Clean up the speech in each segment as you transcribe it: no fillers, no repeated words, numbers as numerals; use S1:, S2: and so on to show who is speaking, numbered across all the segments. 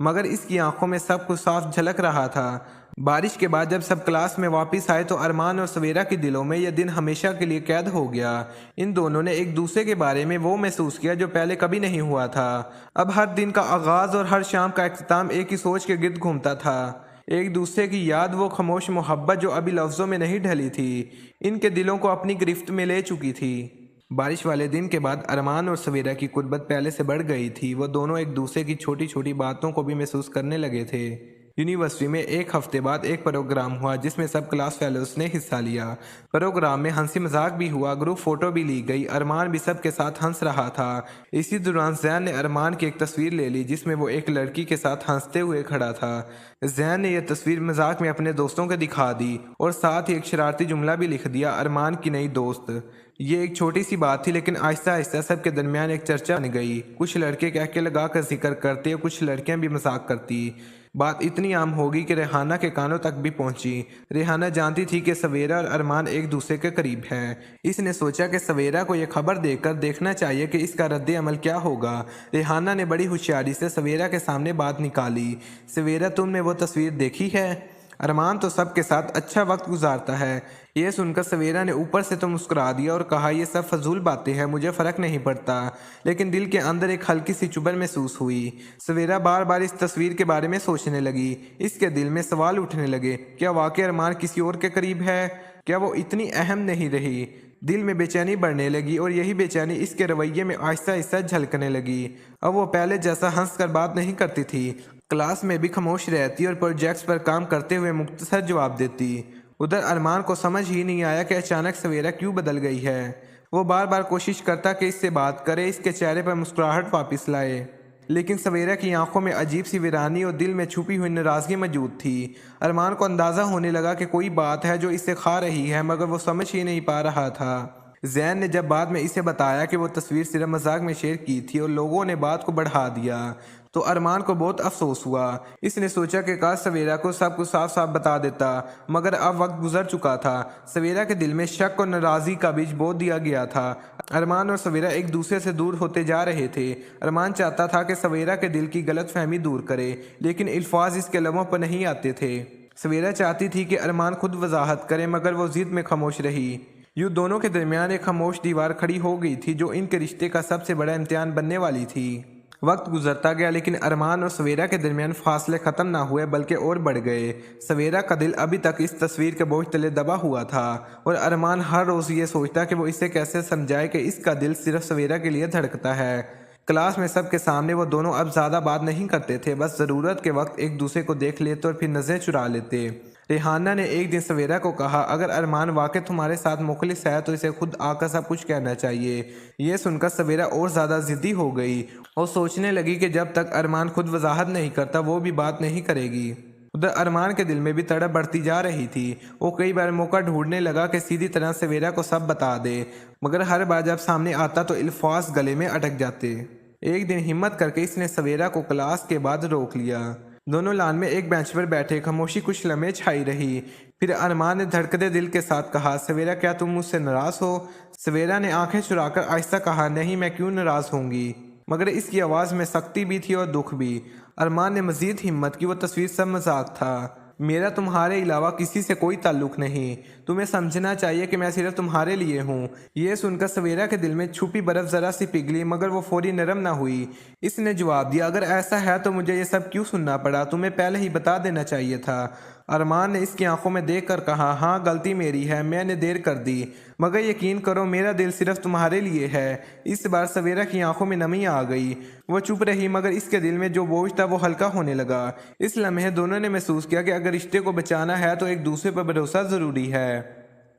S1: مگر اس کی آنکھوں میں سب کچھ صاف جھلک رہا تھا۔ بارش کے بعد جب سب کلاس میں واپس آئے تو ارمان اور سویرا کے دلوں میں یہ دن ہمیشہ کے لیے قید ہو گیا۔ ان دونوں نے ایک دوسرے کے بارے میں وہ محسوس کیا جو پہلے کبھی نہیں ہوا تھا۔ اب ہر دن کا آغاز اور ہر شام کا اختتام ایک ہی سوچ کے گرد گھومتا تھا، ایک دوسرے کی یاد، وہ خاموش محبت جو ابھی لفظوں میں نہیں ڈھلی تھی، ان کے دلوں کو اپنی گرفت میں لے چکی تھی۔ بارش والے دن کے بعد ارمان اور سویرا کی قربت پہلے سے بڑھ گئی تھی۔ وہ دونوں ایک دوسرے کی چھوٹی چھوٹی باتوں کو بھی محسوس کرنے لگے تھے۔ یونیورسٹی میں ایک ہفتے بعد ایک پروگرام ہوا جس میں سب کلاس فیلوز نے حصہ لیا۔ پروگرام میں ہنسی مذاق بھی ہوا، گروپ فوٹو بھی لی گئی، ارمان بھی سب کے ساتھ ہنس رہا تھا۔ اسی دوران زین نے ارمان کی ایک تصویر لے لی جس میں وہ ایک لڑکی کے ساتھ ہنستے ہوئے کھڑا تھا۔ زین نے یہ تصویر مذاق میں اپنے دوستوں کو دکھا دی اور ساتھ ہی ایک شرارتی جملہ بھی لکھ دیا، ارمان کی نئی دوست۔ یہ ایک چھوٹی سی بات تھی لیکن آہستہ آہستہ سب کے درمیان ایک چرچا بن گئی۔ کچھ لڑکے کہہ کے لگا کر ذکر کرتے اور کچھ لڑکیاں بھی مذاق کرتی۔ بات اتنی عام ہوگی کہ ریحانہ کے کانوں تک بھی پہنچی۔ ریحانہ جانتی تھی کہ سویرا اور ارمان ایک دوسرے کے قریب ہیں۔ اس نے سوچا کہ سویرا کو یہ خبر دے کر دیکھنا چاہیے کہ اس کا رد عمل کیا ہوگا۔ ریحانہ نے بڑی ہوشیاری سے سویرا کے سامنے بات نکالی۔ سویرا، تم نے وہ تصویر دیکھی ہے؟ ارمان تو سب کے ساتھ اچھا وقت گزارتا ہے۔ یہ سن کر سویرا نے اوپر سے تو مسکرا دیا اور کہا، یہ سب فضول باتیں ہیں، مجھے فرق نہیں پڑتا، لیکن دل کے اندر ایک ہلکی سی چبھن محسوس ہوئی۔ سویرا بار بار اس تصویر کے بارے میں سوچنے لگی۔ اس کے دل میں سوال اٹھنے لگے، کیا واقعی ارمان کسی اور کے قریب ہے؟ کیا وہ اتنی اہم نہیں رہی؟ دل میں بے چینی بڑھنے لگی اور یہی بے چینی اس کے رویے میں آہستہ آہستہ جھلکنے لگی۔ اب وہ پہلے جیسا ہنس کر بات نہیں کرتی تھی، کلاس میں بھی خاموش رہتی اور پروجیکٹس پر کام کرتے ہوئے مختصر جواب دیتی۔ ادھر ارمان کو سمجھ ہی نہیں آیا کہ اچانک سویرا کیوں بدل گئی ہے۔ وہ بار بار کوشش کرتا کہ اس سے بات کرے، اس کے چہرے پر مسکراہٹ واپس لائے، لیکن سویرا کی آنکھوں میں عجیب سی ویرانی اور دل میں چھپی ہوئی ناراضگی موجود تھی۔ ارمان کو اندازہ ہونے لگا کہ کوئی بات ہے جو اسے کھا رہی ہے، مگر وہ سمجھ ہی نہیں پا رہا تھا۔ زین نے جب بعد میں اسے بتایا کہ وہ تصویر صرف مذاق میں شیئر کی تھی اور لوگوں نے بات کو بڑھا دیا تو ارمان کو بہت افسوس ہوا۔ اس نے سوچا کہ کاش سویرا کو سب کچھ صاف صاف بتا دیتا، مگر اب وقت گزر چکا تھا۔ سویرا کے دل میں شک اور ناراضگی کا بیج بو دیا گیا تھا۔ ارمان اور سویرا ایک دوسرے سے دور ہوتے جا رہے تھے۔ ارمان چاہتا تھا کہ سویرا کے دل کی غلط فہمی دور کرے، لیکن الفاظ اس کے لبوں پر نہیں آتے تھے۔ سویرا چاہتی تھی کہ ارمان خود وضاحت کرے، مگر وہ ضد میں خاموش رہی۔ یوں دونوں کے درمیان ایک خاموش دیوار کھڑی ہو گئی تھی جو ان کے رشتے کا سب سے بڑا امتحان بننے والی تھی۔ وقت گزرتا گیا لیکن ارمان اور سویرا کے درمیان فاصلے ختم نہ ہوئے بلکہ اور بڑھ گئے۔ سویرا کا دل ابھی تک اس تصویر کے بوجھ تلے دبا ہوا تھا اور ارمان ہر روز یہ سوچتا کہ وہ اسے کیسے سمجھائے کہ اس کا دل صرف سویرا کے لیے دھڑکتا ہے۔ کلاس میں سب کے سامنے وہ دونوں اب زیادہ بات نہیں کرتے تھے، بس ضرورت کے وقت ایک دوسرے کو دیکھ لیتے اور پھر نظریں چرا لیتے۔ ریحانہ نے ایک دن سویرا کو کہا، اگر ارمان واقع تمہارے ساتھ مخلص ہے تو اسے خود آ کر سب کچھ کہنا چاہیے۔ یہ سن کر سویرا اور زیادہ ضدی ہو گئی اور سوچنے لگی کہ جب تک ارمان خود وضاحت نہیں کرتا وہ بھی بات نہیں کرے گی۔ ادھر ارمان کے دل میں بھی تڑپ بڑھتی جا رہی تھی۔ وہ کئی بار موقع ڈھونڈنے لگا کہ سیدھی طرح سویرا کو سب بتا دے، مگر ہر بار جب سامنے آتا تو الفاظ گلے میں اٹک جاتے۔ ایک دن ہمت کر کے اس نے سویرا کو کلاس کے بعد روک لیا۔ دونوں لان میں ایک بینچ پر بیٹھے، خاموشی کچھ لمحے چھائی رہی۔ پھر ارمان نے دھڑکتے دل کے ساتھ کہا، سویرا کیا تم مجھ سے ناراض ہو؟ سویرا نے آنکھیں چرا کر آہستہ کہا، نہیں، میں کیوں ناراض ہوں گی؟ مگر اس کی آواز میں سختی بھی تھی اور دکھ بھی۔ ارمان نے مزید ہمت کی، وہ تصویر سب مذاق تھا، میرا تمہارے علاوہ کسی سے کوئی تعلق نہیں، تمہیں سمجھنا چاہیے کہ میں صرف تمہارے لیے ہوں۔ یہ سن کر سویرا کے دل میں چھپی برف ذرا سی پگھلی، مگر وہ فوری نرم نہ ہوئی۔ اس نے جواب دیا، اگر ایسا ہے تو مجھے یہ سب کیوں سننا پڑا؟ تمہیں پہلے ہی بتا دینا چاہیے تھا۔ ارمان نے اس کی آنکھوں میں دیکھ کر کہا، ہاں غلطی میری ہے، میں نے دیر کر دی، مگر یقین کرو میرا دل صرف تمہارے لیے ہے۔ اس بار سویرا کی آنکھوں میں نمی آ گئی۔ وہ چپ رہی مگر اس کے دل میں جو بوجھ تھا وہ ہلکا ہونے لگا۔ اس لمحے دونوں نے محسوس کیا کہ اگر رشتے کو بچانا ہے تو ایک دوسرے پر بھروسہ ضروری ہے۔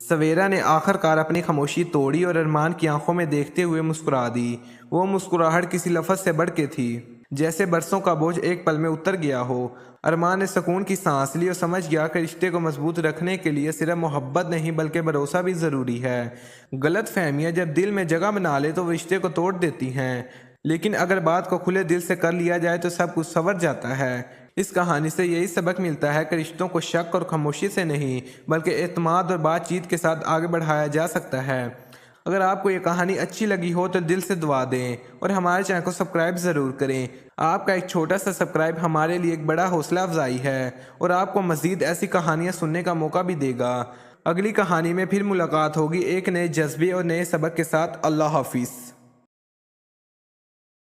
S1: سویرا نے آخر کار اپنی خاموشی توڑی اور ارمان کی آنکھوں میں دیکھتے ہوئے مسکرا دی۔ وہ مسکراہٹ کسی لفظ سے بڑھ کے تھی، جیسے برسوں کا بوجھ ایک پل میں اتر گیا ہو۔ ارمان نے سکون کی سانس لی اور سمجھ گیا کہ رشتے کو مضبوط رکھنے کے لیے صرف محبت نہیں بلکہ بھروسہ بھی ضروری ہے۔ غلط فہمیاں جب دل میں جگہ بنا لے تو وہ رشتے کو توڑ دیتی ہیں، لیکن اگر بات کو کھلے دل سے کر لیا جائے تو سب کچھ سنور جاتا ہے۔ اس کہانی سے یہی سبق ملتا ہے کہ رشتوں کو شک اور خاموشی سے نہیں بلکہ اعتماد اور بات چیت کے ساتھ آگے بڑھایا جا سکتا ہے۔ اگر آپ کو یہ کہانی اچھی لگی ہو تو دل سے دعا دیں اور ہمارے چینل کو سبسکرائب ضرور کریں۔ آپ کا ایک چھوٹا سا سبسکرائب ہمارے لیے ایک بڑا حوصلہ افزائی ہے اور آپ کو مزید ایسی کہانیاں سننے کا موقع بھی دے گا۔ اگلی کہانی میں پھر ملاقات ہوگی ایک نئے جذبے اور نئے سبق کے ساتھ۔ اللہ حافظ۔